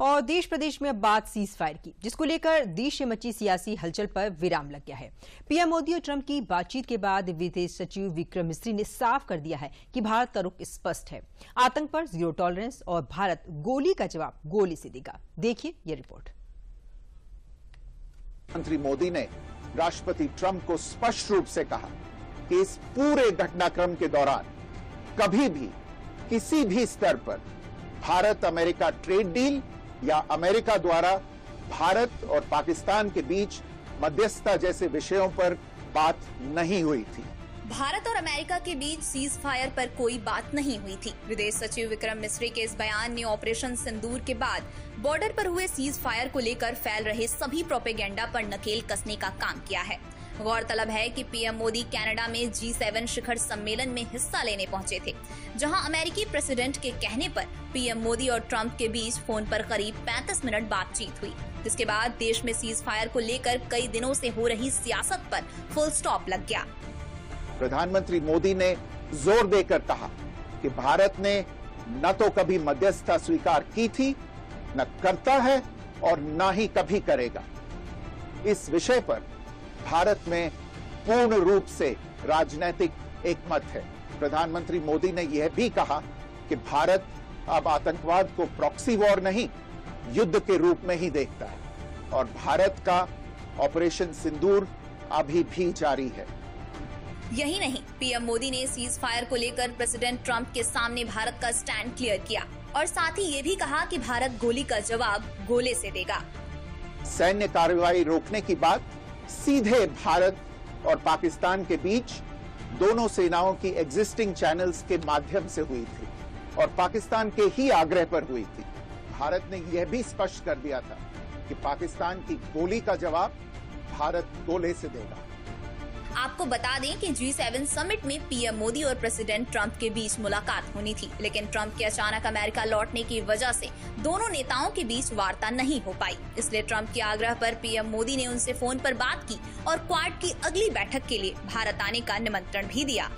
और देश प्रदेश में अब बात सीज फायर की, जिसको लेकर देश में मची सियासी हलचल पर विराम लग गया है। पीएम मोदी और ट्रंप की बातचीत के बाद विदेश सचिव विक्रम मिस्री ने साफ कर दिया है कि भारत का रुख स्पष्ट है, आतंक पर जीरो टॉलरेंस और भारत गोली का जवाब गोली से देगा। देखिए ये रिपोर्ट। प्रधानमंत्री मोदी ने राष्ट्रपति ट्रंप को स्पष्ट रूप से कहा कि इस पूरे घटनाक्रम के दौरान कभी भी किसी भी स्तर पर भारत अमेरिका ट्रेड डील या अमेरिका द्वारा भारत और पाकिस्तान के बीच मध्यस्थता जैसे विषयों पर बात नहीं हुई थी। भारत और अमेरिका के बीच सीज फायर पर कोई बात नहीं हुई थी। विदेश सचिव विक्रम मिस्री के इस बयान ने ऑपरेशन सिंदूर के बाद बॉर्डर पर हुए सीज फायर को लेकर फैल रहे सभी प्रोपेगेंडा पर नकेल कसने का काम किया है। गौरतलब है कि पीएम मोदी कनाडा में G7 शिखर सम्मेलन में हिस्सा लेने पहुंचे थे, जहां अमेरिकी प्रेसिडेंट के कहने पर पीएम मोदी और ट्रंप के बीच फोन पर करीब 35 मिनट बातचीत हुई। जिसके बाद देश में सीज फायर को लेकर कई दिनों से हो रही सियासत पर फुल स्टॉप लग गया। प्रधानमंत्री मोदी ने जोर देकर कहा कि भारत ने न तो कभी मध्यस्थता स्वीकार की थी, न करता है और न ही कभी करेगा। इस विषय पर भारत में पूर्ण रूप से राजनीतिक एकमत है। प्रधानमंत्री मोदी ने यह भी कहा कि भारत अब आतंकवाद को प्रॉक्सी वॉर नहीं, युद्ध के रूप में ही देखता है और भारत का ऑपरेशन सिंदूर अभी भी जारी है। यही नहीं, पीएम मोदी ने सीज फायर को लेकर प्रेसिडेंट ट्रंप के सामने भारत का स्टैंड क्लियर किया और साथ ही ये भी कहा कि भारत गोली का जवाब गोले से देगा। सैन्य कार्रवाई रोकने की बात सीधे भारत और पाकिस्तान के बीच दोनों सेनाओं की एग्जिस्टिंग चैनल्स के माध्यम से हुई थी और पाकिस्तान के ही आग्रह पर हुई थी। भारत ने यह भी स्पष्ट कर दिया था कि पाकिस्तान की गोली का जवाब भारत गोले से देगा। आपको बता दें कि G7 समिट में पीएम मोदी और प्रेसिडेंट ट्रंप के बीच मुलाकात होनी थी, लेकिन ट्रंप के अचानक अमेरिका लौटने की वजह से दोनों नेताओं के बीच वार्ता नहीं हो पाई। इसलिए ट्रंप के आग्रह पर पीएम मोदी ने उनसे फोन पर बात की और क्वाड की अगली बैठक के लिए भारत आने का निमंत्रण भी दिया।